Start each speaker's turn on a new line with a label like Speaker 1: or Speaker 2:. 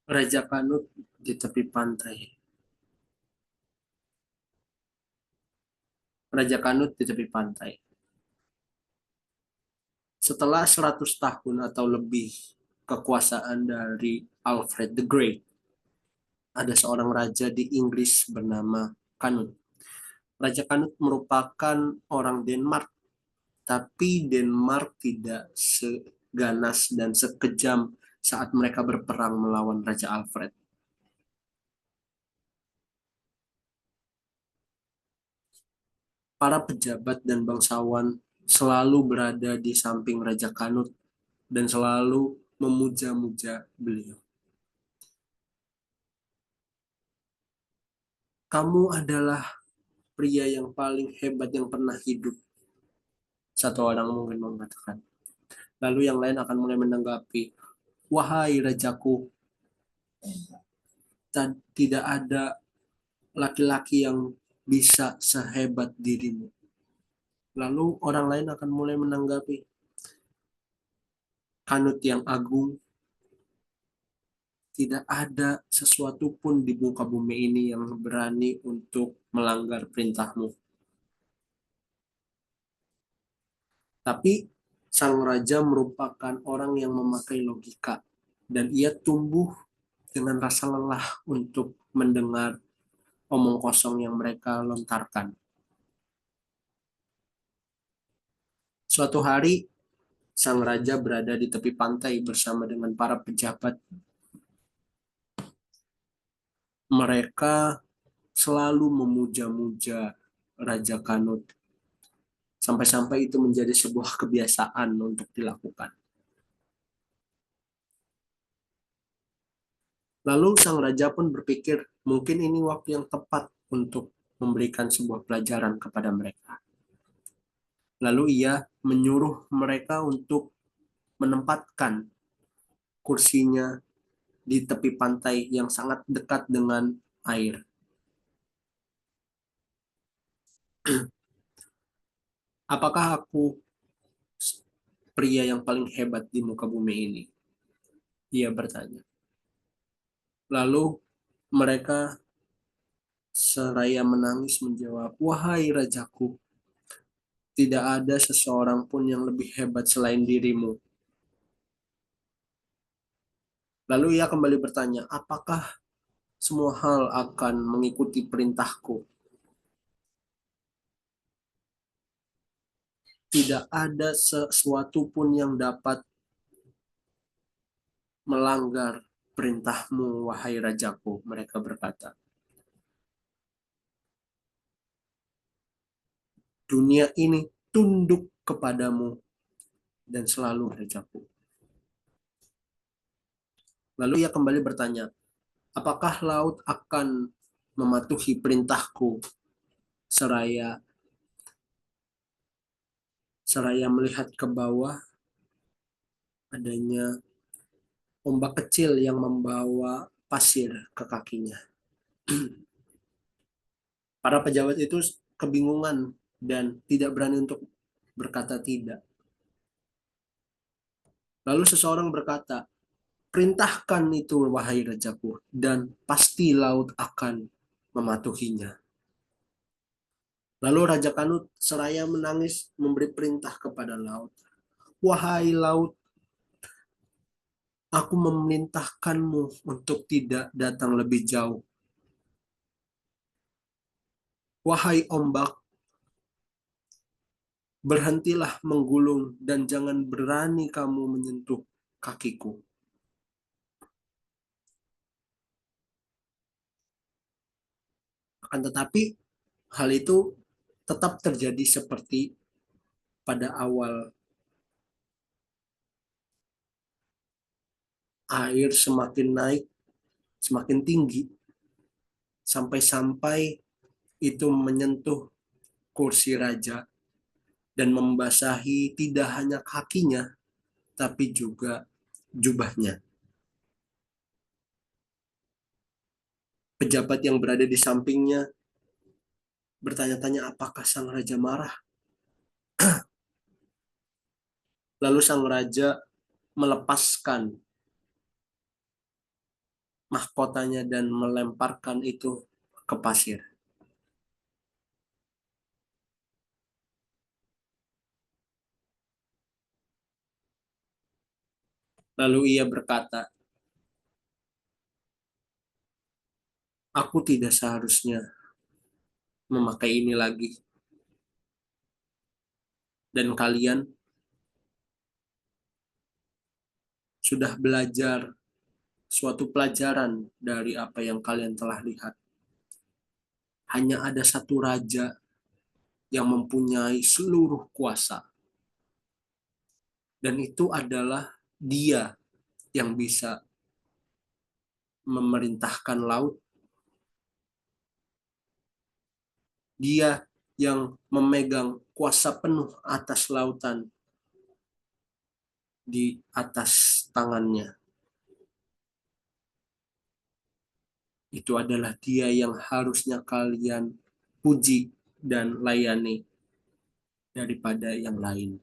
Speaker 1: Raja Kanut di tepi pantai. Raja Kanut di tepi pantai. Setelah 100 tahun atau lebih kekuasaan dari Alfred the Great, ada seorang raja di Inggris bernama Kanut. Raja Kanut merupakan orang Denmark, tapi Denmark tidak seganas dan sekejam saat mereka berperang melawan Raja Alfred. Para pejabat dan bangsawan selalu berada di samping Raja Kanut dan selalu memuja-muja beliau. Kamu adalah pria yang paling hebat yang pernah hidup, satu orang mungkin mengatakan. Lalu yang lain akan mulai menanggapi, wahai rajaku, tidak ada laki-laki yang bisa sehebat dirimu. Lalu orang lain akan mulai menanggapi, Kanut yang agung, tidak ada sesuatu pun di muka bumi ini yang berani untuk melanggar perintahmu. Tapi sang raja merupakan orang yang memakai logika dan ia tumbuh dengan rasa lelah untuk mendengar omong kosong yang mereka lontarkan. Suatu hari, sang raja berada di tepi pantai bersama dengan para pejabat. Mereka selalu memuja-muja Raja Kanut, sampai-sampai itu menjadi sebuah kebiasaan untuk dilakukan. Lalu sang raja pun berpikir, mungkin ini waktu yang tepat untuk memberikan sebuah pelajaran kepada mereka. Lalu ia menyuruh mereka untuk menempatkan kursinya di tepi pantai yang sangat dekat dengan air. Apakah aku pria yang paling hebat di muka bumi ini? Ia bertanya. Lalu mereka seraya menangis menjawab, wahai rajaku, tidak ada seseorang pun yang lebih hebat selain dirimu. Lalu ia kembali bertanya, apakah semua hal akan mengikuti perintahku? Tidak ada sesuatu pun yang dapat melanggar perintahmu, wahai rajaku, mereka berkata. Dunia ini tunduk kepadamu dan selalu rajaku. Lalu ia kembali bertanya, apakah laut akan mematuhi perintahku seraya seraya melihat ke bawah adanya ombak kecil yang membawa pasir ke kakinya. Para pejabat itu kebingungan dan tidak berani untuk berkata tidak. Lalu seseorang berkata, perintahkan itu wahai rajaku dan pasti laut akan mematuhinya. Lalu Raja Kanut seraya menangis memberi perintah kepada laut. Wahai laut, aku memerintahkanmu untuk tidak datang lebih jauh. Wahai ombak, berhentilah menggulung dan jangan berani kamu menyentuh kakiku. Akan tetapi hal itu tetap terjadi seperti pada awal. Air semakin naik, semakin tinggi, sampai-sampai itu menyentuh kursi raja dan membasahi tidak hanya kakinya, tapi juga jubahnya. Pejabat yang berada di sampingnya bertanya-tanya apakah sang raja marah. Lalu sang raja melepaskan mahkotanya dan melemparkan itu ke pasir. Lalu ia berkata, aku tidak seharusnya memakai ini lagi. Dan kalian sudah belajar suatu pelajaran dari apa yang kalian telah lihat. Hanya ada satu raja yang mempunyai seluruh kuasa. Dan itu adalah dia yang bisa memerintahkan laut. Dia yang memegang kuasa penuh atas lautan di atas tangannya. Itu adalah dia yang harusnya kalian puji dan layani daripada yang lain.